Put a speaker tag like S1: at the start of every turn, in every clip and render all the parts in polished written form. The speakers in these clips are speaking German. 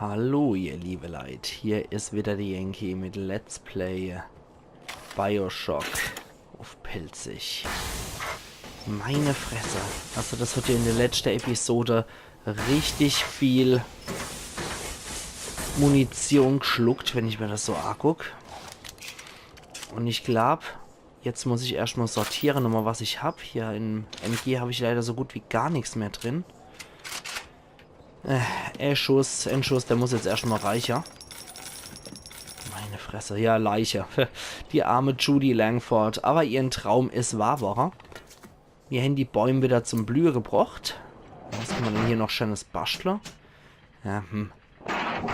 S1: Hallo ihr liebe Leute, hier ist wieder die Yankee mit Let's Play Bioshock auf Pilzig. Meine Fresse, also das hat ja in der letzten Episode richtig viel Munition geschluckt, wenn ich mir das so angucke. Und ich glaube, jetzt muss ich erstmal sortieren, nochmal was ich habe. Hier im MG habe ich leider so gut wie gar nichts mehr drin. Ein Schuss, der muss jetzt erstmal reicher. Meine Fresse, ja, Leiche. Die arme Judy Langford. Aber ihren Traum ist wahr, war. Wir haben die Bäume wieder zum Blühen gebracht. Was kann man denn hier noch schönes basteln? Ja,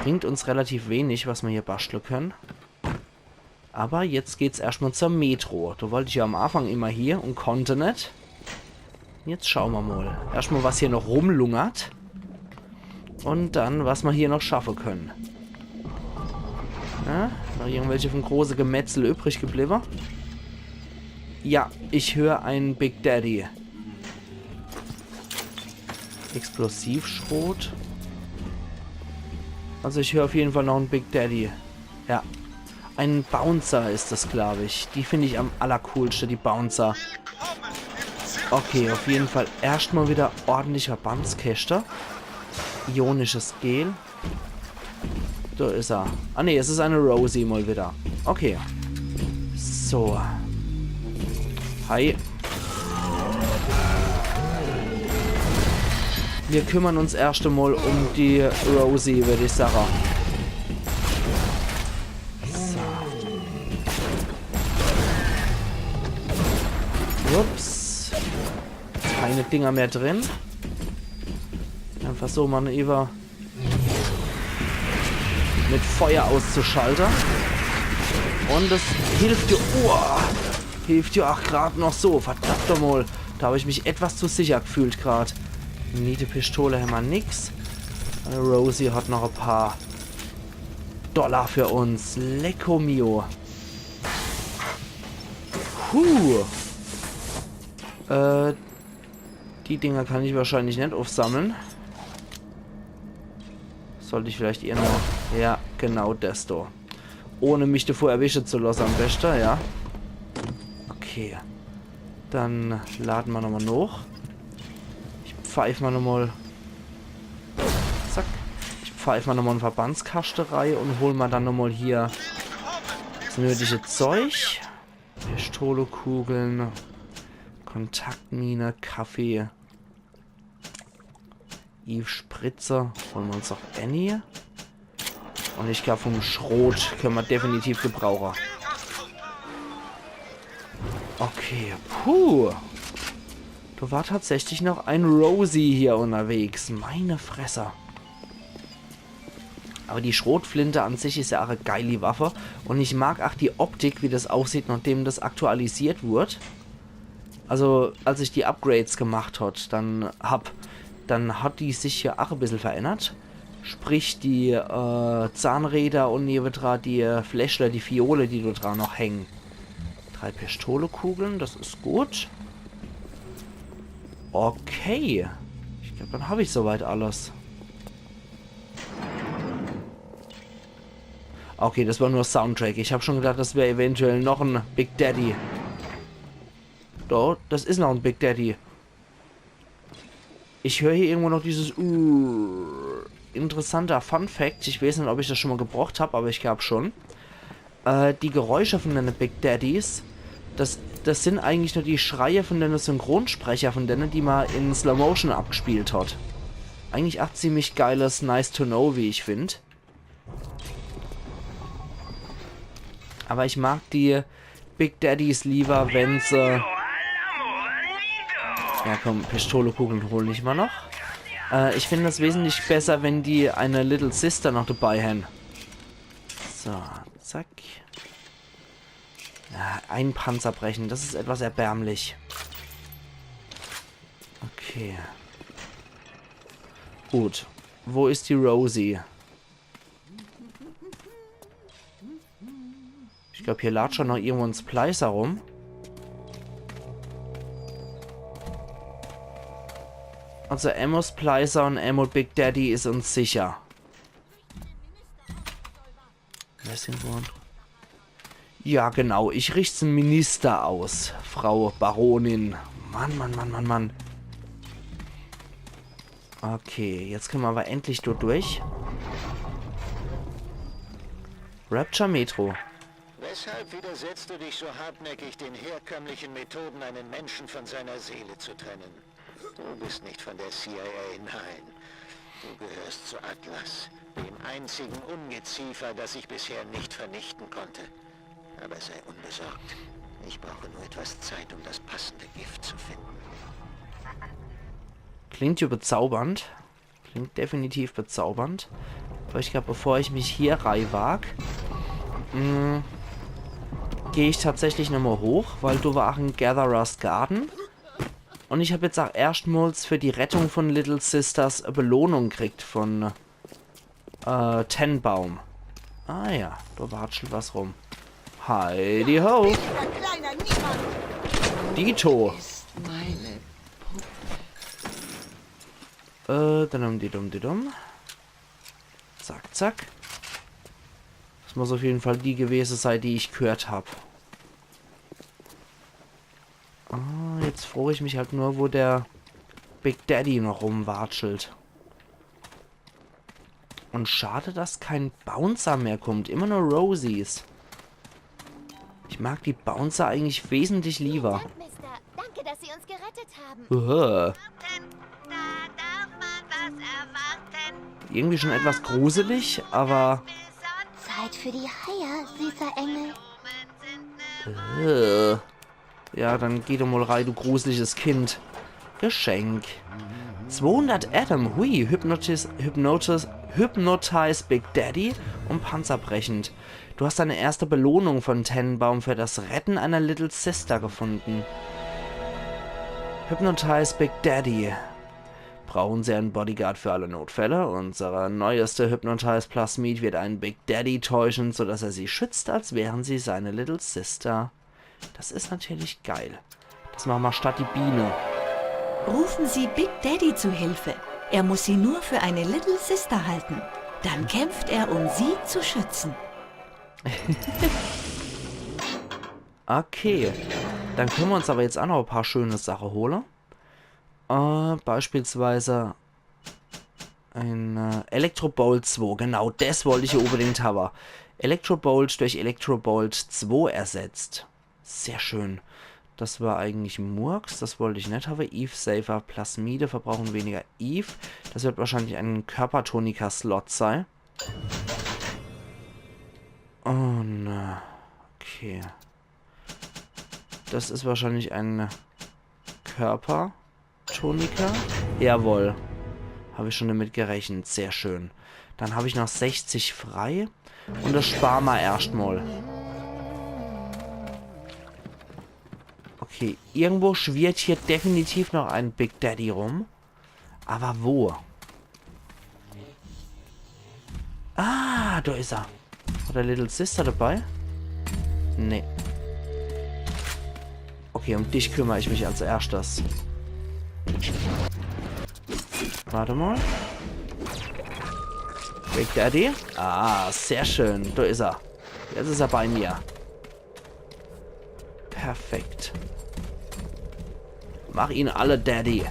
S1: bringt uns relativ wenig, was wir hier basteln können. Aber jetzt geht's erstmal zur Metro. Da wollte ich ja am Anfang immer hier und konnte nicht. Jetzt schauen wir mal. Erstmal, was hier noch rumlungert. Und dann, was wir hier noch schaffen können. Ja, noch irgendwelche von große Gemetzel übrig geblieben? Ja, ich höre einen Big Daddy. Explosivschrot. Also ich höre auf jeden Fall noch einen Big Daddy. Ja. Ein Bouncer ist das, glaube ich. Die finde ich am allercoolsten, die Bouncer. Okay, auf jeden Fall erstmal wieder ordentlicher Bandskäster. Ionisches Gel. Da ist er. Ah ne, es ist eine Rosie mal wieder. Okay. So. Hi. Wir kümmern uns erst einmal um die Rosie, würde ich sagen. So. Ups. Keine Dinger mehr drin. Dann versuchen wir über mit Feuer auszuschalten. Und das hilft dir. Hilft dir auch gerade noch so. Verdammt doch mal. Da habe ich mich etwas zu sicher gefühlt gerade. Niete Pistole haben wir nix. Rosie hat noch ein paar Dollar für uns. Lecco mio. Die Dinger kann ich wahrscheinlich nicht aufsammeln. Sollte ich vielleicht eher noch... Ja, genau das da. Ohne mich davor erwischen zu lassen am besten, ja. Okay. Dann laden wir nochmal noch. Ich pfeife mal nochmal... Zack. Ich pfeife mal nochmal eine Verbandskasterei und hol mal dann nochmal hier das nötige Zeug. Pistolekugeln, Kontaktmine, Kaffee... Eve Spritzer. Holen wir uns noch Annie. Und ich glaube, vom Schrot können wir definitiv gebrauchen. Okay. Puh. Da war tatsächlich noch ein Rosie hier unterwegs. Meine Fresse. Aber die Schrotflinte an sich ist ja auch eine geile Waffe. Und ich mag auch die Optik, wie das aussieht, nachdem das aktualisiert wurde. Also, als ich die Upgrades gemacht habe, dann hat die sich ja auch ein bisschen verändert. Sprich, die Zahnräder und nebendran die Fläschler, die Fiole, die da dran noch hängen. 3 Pistolekugeln, das ist gut. Okay. Ich glaube, dann habe ich soweit alles. Okay, das war nur Soundtrack. Ich habe schon gedacht, das wäre eventuell noch ein Big Daddy. Doch, das ist noch ein Big Daddy. Ich höre hier irgendwo noch dieses interessanter Fun Fact. Ich weiß nicht, ob ich das schon mal gebraucht habe, aber ich glaube schon. Die Geräusche von den Big Daddies, das sind eigentlich nur die Schreie von den Synchronsprecher von denen, die man in Slow Motion abgespielt hat. Eigentlich auch ziemlich geiles Nice to Know, wie ich finde. Aber ich mag die Big Daddies lieber, wenn sie... Ja komm, Pistolekugeln hole ich mal noch. Ich finde das wesentlich besser, wenn die eine Little Sister noch dabei haben. So, zack. Ja, ein Panzer brechen, das ist etwas erbärmlich. Okay. Gut. Wo ist die Rosie? Ich glaube, hier latscht schon noch irgendwo ein Splicer rum. Also Ammo Splicer und Ammo Big Daddy ist uns sicher. Ja, genau. Ich richte einen Minister aus. Frau Baronin. Mann, Mann, Mann, Mann, Mann. Okay, jetzt können wir aber endlich dort durch. Rapture Metro.
S2: Weshalb widersetzt du dich so hartnäckig den herkömmlichen Methoden, einen Menschen von seiner Seele zu trennen? Du bist nicht von der CIA, nein. Du gehörst zu Atlas, dem einzigen Ungeziefer, das ich bisher nicht vernichten konnte. Aber sei unbesorgt. Ich brauche nur etwas Zeit, um das passende Gift zu finden.
S1: Klingt ja bezaubernd. Klingt definitiv bezaubernd. Aber ich glaube, bevor ich mich hier wag, gehe ich tatsächlich nochmal hoch, weil du war ein Gatherer's Garden. Und ich habe jetzt auch erstmals für die Rettung von Little Sisters eine Belohnung gekriegt von Tenbaum. Ah ja, da watschelt was rum. Heidi ho! Dito! Didum. Zack, zack. Das muss auf jeden Fall die gewesen sein, die ich gehört habe. Ah, jetzt freue ich mich halt nur, wo der Big Daddy noch rumwatschelt. Und schade, dass kein Bouncer mehr kommt. Immer nur Rosies. Ich mag die Bouncer eigentlich wesentlich lieber.
S3: Danke, dass Sie uns gerettet haben.
S4: Da darf man was erwarten.
S1: Irgendwie schon etwas gruselig, aber...
S3: Zeit für die Haie, süßer Engel.
S1: Ja, dann geh doch mal rein, du gruseliges Kind. Geschenk. 200 Adam, hui, Hypnotize Big Daddy und panzerbrechend. Du hast deine erste Belohnung von Tenenbaum für das Retten einer Little Sister gefunden. Hypnotize Big Daddy. Brauchen Sie einen Bodyguard für alle Notfälle? Unsere neueste Hypnotize Plasmid wird einen Big Daddy täuschen, sodass er sie schützt, als wären sie seine Little Sister. Das ist natürlich geil. Das machen wir statt die Biene.
S5: Rufen Sie Big Daddy zu Hilfe. Er muss Sie nur für eine Little Sister halten. Dann kämpft er, um Sie zu schützen.
S1: Okay. Dann können wir uns aber jetzt auch noch ein paar schöne Sachen holen. Beispielsweise ein Electrobolt 2. Genau, das wollte ich hier unbedingt haben. Electrobolt durch Electrobolt 2 ersetzt. Sehr schön. Das war eigentlich Murks, das wollte ich nicht haben. Eve Saver Plasmide verbrauchen weniger Eve. Das wird wahrscheinlich ein Körpertonika-Slot sein. Und okay. Das ist wahrscheinlich ein Körpertonika. Jawohl. Habe ich schon damit gerechnet. Sehr schön. Dann habe ich noch 60 frei. Und das sparen wir erstmal. Okay, irgendwo schwirrt hier definitiv noch ein Big Daddy rum. Aber wo? Ah, da ist er. Hat der Little Sister dabei? Nee. Okay, um dich kümmere ich mich als erstes. Warte mal. Big Daddy? Ah, sehr schön. Da ist er. Jetzt ist er bei mir. Perfekt. Mach ihn alle, Daddy.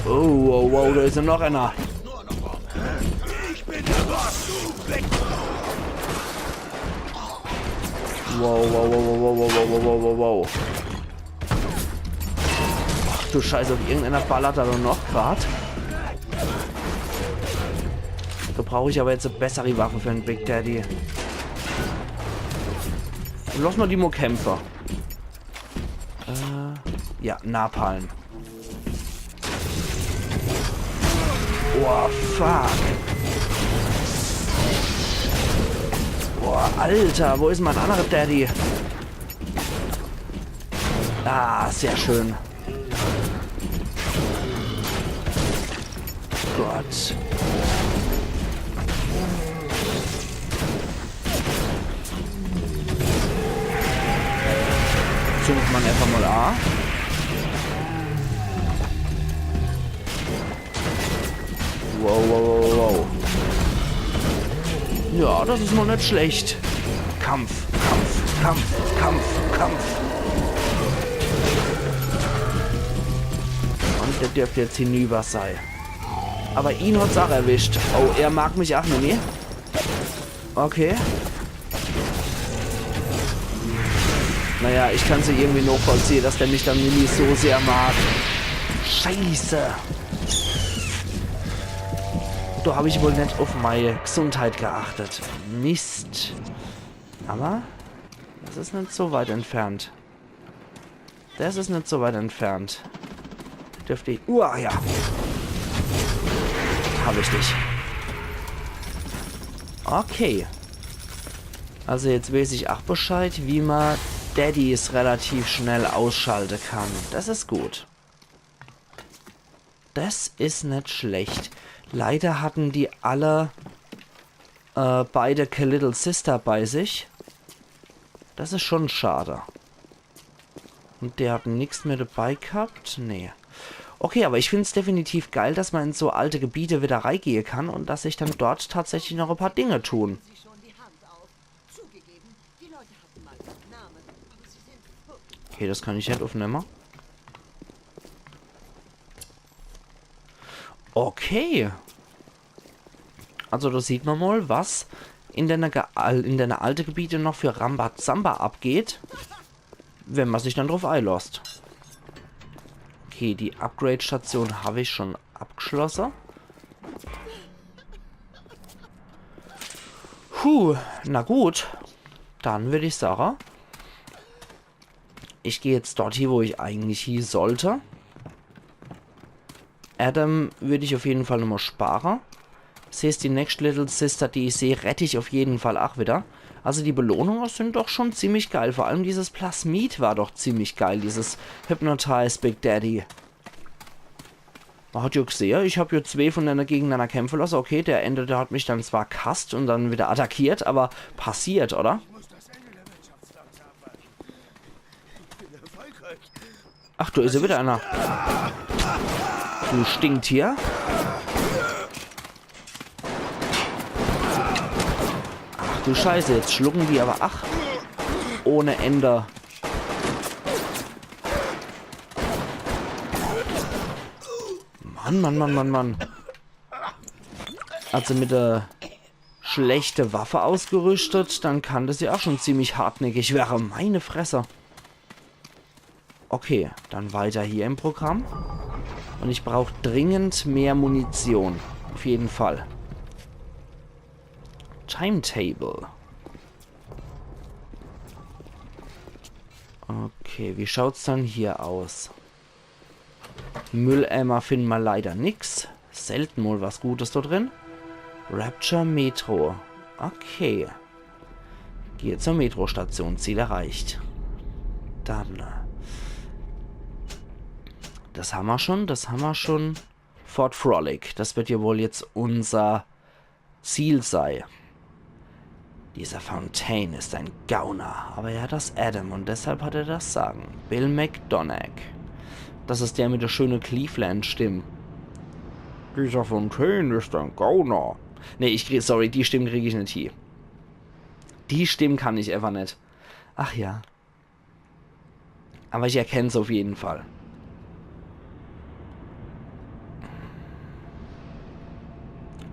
S1: Oh, wow, da ist ja noch einer. Wow. Ach du Scheiße, auf irgendeiner ballert da doch noch gerade. Da brauche ich aber jetzt eine bessere Waffe für einen Big Daddy. Und lass mal die Mo-Kämpfer. Ja, Napalm. Oh, fuck. Boah, Alter, wo ist mein anderer Daddy? Ah, sehr schön. Gott. Zündet man einfach mal A. Wow, wow, wow, wow. Ja, das ist noch nicht schlecht. Kampf, Kampf, Kampf, Kampf, Kampf. Und der dürfte jetzt hinüber sein. Aber ihn hat's auch erwischt. Oh, er mag mich auch noch nie. Okay. Naja, ich kann sie irgendwie noch vollziehen, dass der mich dann nie so sehr mag. Scheiße. Da habe ich wohl nicht auf meine Gesundheit geachtet. Mist. Aber das ist nicht so weit entfernt. Das ist nicht so weit entfernt. Dürfte ich... ja. Habe ich dich. Okay. Also jetzt weiß ich auch Bescheid, wie man Daddys relativ schnell ausschalten kann. Das ist gut. Das ist nicht schlecht. Leider hatten die alle beide Little Sister bei sich. Das ist schon schade. Und der hat nichts mehr dabei gehabt? Nee. Okay, aber ich finde es definitiv geil, dass man in so alte Gebiete wieder reingehen kann und dass sich dann dort tatsächlich noch ein paar Dinge tun. Okay, das kann ich nicht aufnehmen. Okay. Also da sieht man mal, was in den alten Gebiete noch für Rambazamba abgeht, wenn man sich dann drauf einlässt. Okay, die Upgrade-Station habe ich schon abgeschlossen. Na gut. Dann würde ich sagen, ich gehe jetzt dort hier, wo ich eigentlich hier sollte. Adam würde ich auf jeden Fall nochmal sparen. Seht die Next Little Sister, die ich sehe, rette ich auf jeden Fall auch wieder. Also die Belohnungen sind doch schon ziemlich geil. Vor allem dieses Plasmid war doch ziemlich geil. Dieses Hypnotize Big Daddy. Man hat ja gesehen, ich habe ja 2 von denen gegeneinander kämpfen lassen. Okay, der Ende, der hat mich dann zwar kast und dann wieder attackiert, aber passiert, oder? Ach, da ist ja wieder einer. Du Stinktier. Ach du Scheiße, jetzt schlucken die aber, ach, ohne Ende. Mann, Mann, Mann, Mann, Mann. Also mit der schlechte Waffe ausgerüstet, dann kann das ja auch schon ziemlich hartnäckig werden. Meine Fresse. Okay, dann weiter hier im Programm. Und ich brauche dringend mehr Munition. Auf jeden Fall. Timetable. Okay, wie schaut's dann hier aus? Mülleimer finden wir leider nix. Selten mal was Gutes da drin. Rapture Metro. Okay. Gehe zur Metrostation. Ziel erreicht. Dann. Das haben wir schon. Fort Frolic. Das wird ja wohl jetzt unser Ziel sein. Dieser Fontaine ist ein Gauner. Aber er hat das Adam und deshalb hat er das Sagen. Bill McDonagh. Das ist der mit der schönen Cleveland-Stimme. Dieser Fontaine ist ein Gauner. Nee, sorry, die Stimme kriege ich nicht hier. Die Stimme kann ich einfach nicht. Ach ja. Aber ich erkenne es auf jeden Fall.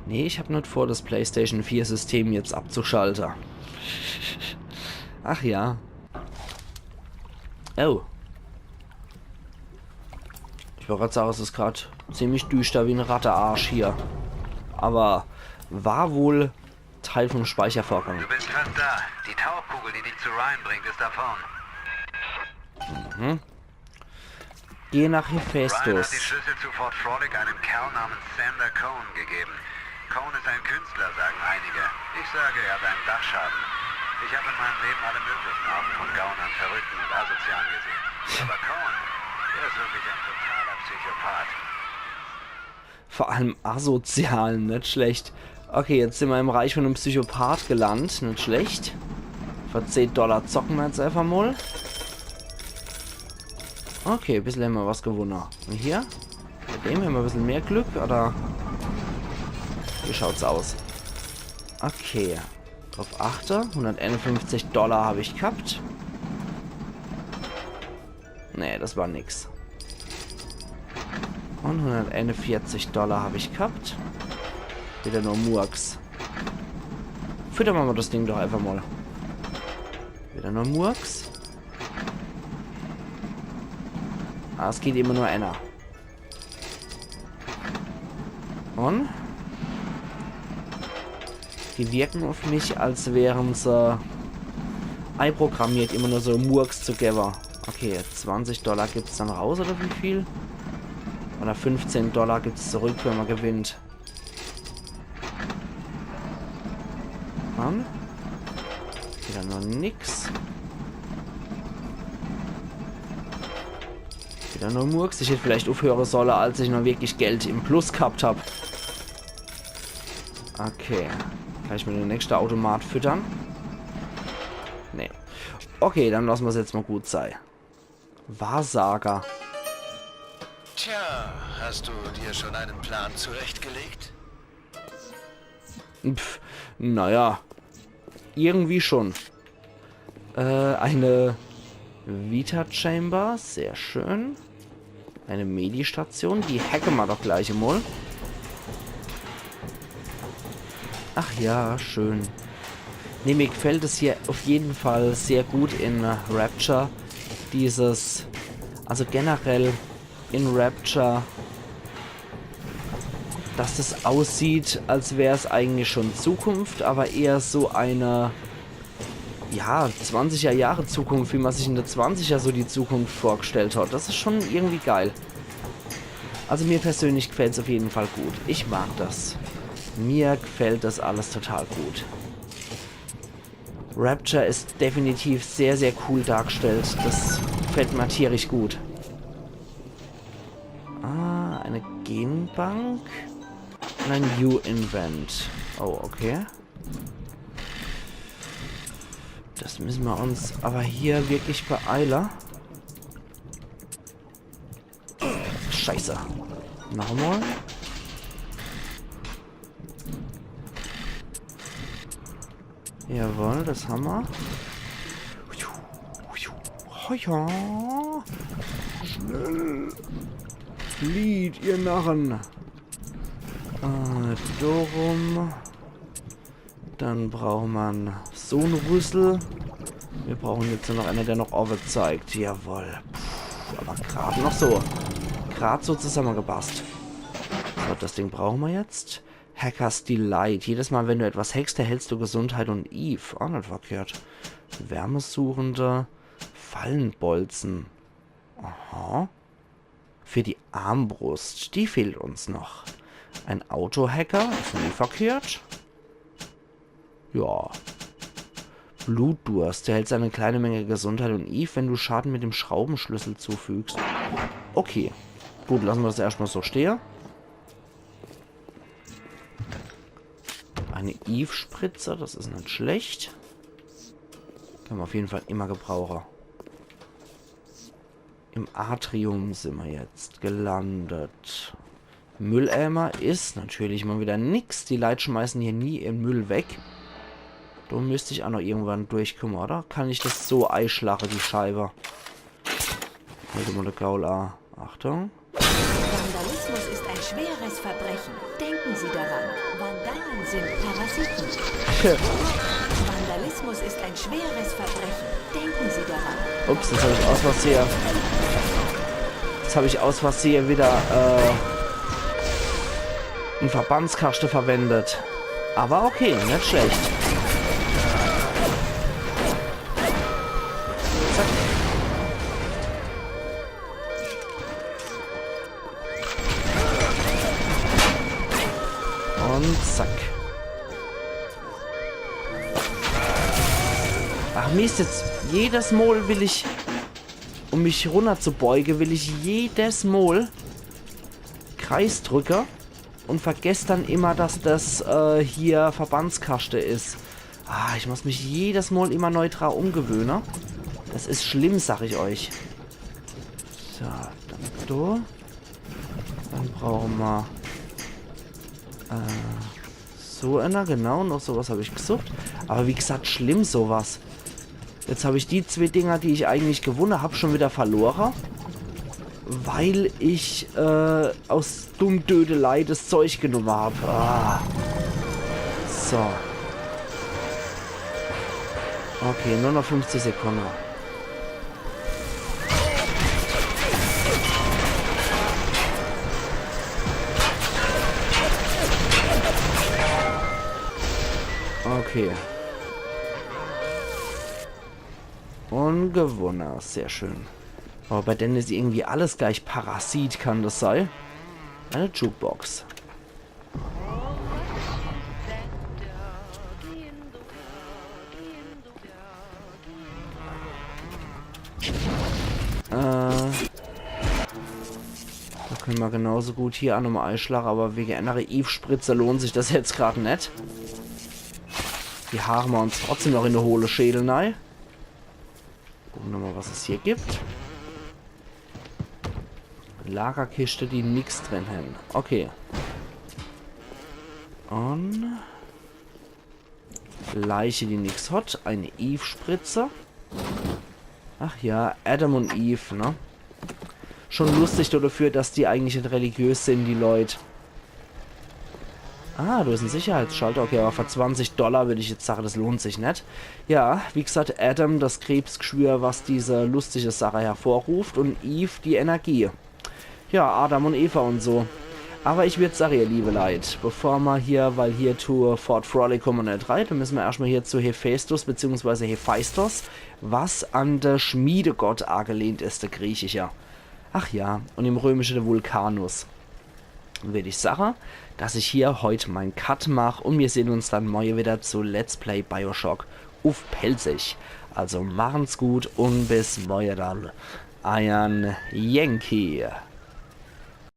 S1: Nee, ich habe nicht vor, das PlayStation 4 System jetzt abzuschalten. Ach ja. Oh. Ich wollte gerade sagen, es ist gerade ziemlich düster wie ein Rattearsch hier. Aber war wohl Teil vom Speichervorgang.
S6: Du bist fast da. Die Tauchkugel, die dich zu Ryan bringt, ist da vorn.
S1: Geh nach
S6: Ryan hat
S1: Hephaestus.
S6: die Schlüssel zu Fort Frolic einem Kerl namens Sander Cohn gegeben. Cohn ist ein Künstler, sagen einige. Ich sage, er hat einen Dachschaden. Ich habe in meinem Leben alle möglichen Arten von Gaunern, Verrückten und Asozialen gesehen. Aber Cohn, der ist wirklich ein totaler Psychopath.
S1: Vor allem asozial, nicht schlecht. Okay, jetzt sind wir im Reich von einem Psychopath gelandet, nicht schlecht. Für $10 zocken wir jetzt einfach mal. Okay, ein bisschen haben wir was gewonnen. Und hier? Mit dem haben wir ein bisschen mehr Glück, oder? Wie schaut's aus? Okay. Drauf achte. $151 habe ich gehabt. Nee, das war nix. Und $141 habe ich gehabt. Wieder nur Murks. Füttern wir mal das Ding doch einfach mal. Wieder nur Murks. Ah, es geht immer nur einer. Und? Die wirken auf mich, als wären sie einprogrammiert, immer nur so Murks together. Okay, $20 gibt es dann raus, oder wie viel? Oder $15 gibt es zurück, wenn man gewinnt. Und? Wieder nur nix. Wieder nur Murks. Ich hätte vielleicht aufhören sollen, als ich noch wirklich Geld im Plus gehabt habe. Okay. Kann ich mir den nächsten Automat füttern? Nee. Okay, dann lassen wir es jetzt mal gut sein. Wahrsager.
S2: Tja, hast du dir schon einen Plan zurechtgelegt?
S1: Pff, naja. Irgendwie schon. Eine Vita Chamber. Sehr schön. Eine Medi-Station. Die hacken wir doch gleich mal. Ach ja, schön. Ne, mir gefällt es hier auf jeden Fall sehr gut in Rapture. Dieses, also generell in Rapture, dass es aussieht, als wäre es eigentlich schon Zukunft, aber eher so eine, ja, 20er Jahre Zukunft, wie man sich in der 20er so die Zukunft vorgestellt hat. Das ist schon irgendwie geil. Also mir persönlich gefällt es auf jeden Fall gut. Ich mag das. Mir gefällt das alles total gut. Rapture ist definitiv sehr, sehr cool dargestellt. Das gefällt mir tierisch gut. Ah, eine Genbank. Und ein New Invent. Oh, okay. Das müssen wir uns aber hier wirklich beeilen. Scheiße. Nochmal. Jawohl, das haben wir. Oh ja. Schnell. Flieht, ihr Narren. Darum. Dann braucht man so einen Rüssel. Wir brauchen jetzt nur noch einer, der noch Orbe zeigt. Jawohl. Puh, aber gerade noch so. Gerade so zusammengepasst. So, das Ding brauchen wir jetzt. Hackers Delight. Jedes Mal, wenn du etwas hackst, erhältst du Gesundheit und Eve. Auch nicht verkehrt. Wärmesuchende Fallenbolzen. Aha. Für die Armbrust. Die fehlt uns noch. Ein Autohacker. Ist nie verkehrt. Ja. Blutdurst. Erhältst eine kleine Menge Gesundheit und Eve, wenn du Schaden mit dem Schraubenschlüssel zufügst. Okay. Gut, lassen wir das erstmal so stehen. Eine Eve-Spritze, das ist nicht schlecht. Kann man auf jeden Fall immer gebrauchen. Im Atrium sind wir jetzt gelandet. Mülleimer ist natürlich mal wieder nix. Die Leute schmeißen hier nie ihren Müll weg. Da müsste ich auch noch irgendwann durchkommen, oder? Kann ich das so einschlagen, die Scheibe? Halte mal der Gaul an. Achtung.
S5: Vandalismus ist ein schweres Verbrechen. Denken Sie daran. Vandalen sind Parasiten. Vandalismus ist ein schweres Verbrechen. Denken Sie daran.
S1: Ups, das habe ich aus Versehen. Jetzt habe ich aus Versehen wieder einen Verbandskasten verwendet. Aber okay, nicht schlecht. Zack. Und zack. Ach Mist, jetzt jedes Mal will ich, um mich runter zu beugen, will ich jedes Mal Kreis drücken und vergesse dann immer, dass das hier Verbandskaste ist. Ah, ich muss mich jedes Mal immer neu dran umgewöhnen. Das ist schlimm, sag ich euch. So, dann so. Dann brauchen wir So einer, genau, noch sowas habe ich gesucht. Aber wie gesagt, schlimm sowas. Jetzt habe ich die 2 Dinger, die ich eigentlich gewonnen habe, schon wieder verloren. Weil ich aus Dummdödelei das Zeug genommen habe. Ah. So. Okay, nur noch 50 Sekunden. Okay. Und gewonnen. Sehr schön. Aber bei denen ist irgendwie alles gleich Parasit, kann das sein? Eine Jukebox. Da können wir genauso gut hier an einem Eischlag, aber wegen einer Eve-Spritze lohnt sich das jetzt gerade nicht. Die haaren wir uns trotzdem noch in eine hohle Schädel rein. Gucken wir mal, was es hier gibt. Lagerkiste, die nichts drin haben. Okay. Und Leiche, die nichts hat. Eine Eve-Spritze. Ach ja, Adam und Eve, ne? Schon lustig dafür, dass die eigentlich nicht religiös sind, die Leute. Ah, du hast einen Sicherheitsschalter. Okay, aber für $20 würde ich jetzt sagen, das lohnt sich nicht. Ja, wie gesagt, Adam, das Krebsgeschwür, was diese lustige Sache hervorruft. Und Eve, die Energie. Ja, Adam und Eva und so. Aber ich würde sagen, ihr liebe Leute, bevor wir hier, weil hier zu Fort Frolic kommen wir nicht rein, dann müssen wir erstmal hier zu Hephaestus bzw. Hephaistos, was an der Schmiedegott angelehnt ist, der griechische. Ach ja, und im römischen der Vulcanus. Würde ich sagen, dass ich hier heute meinen Cut mache und wir sehen uns dann morgen wieder zu Let's Play Bioshock auf Pelzig. Also machen's gut und bis morgen dann. Iron Yankee.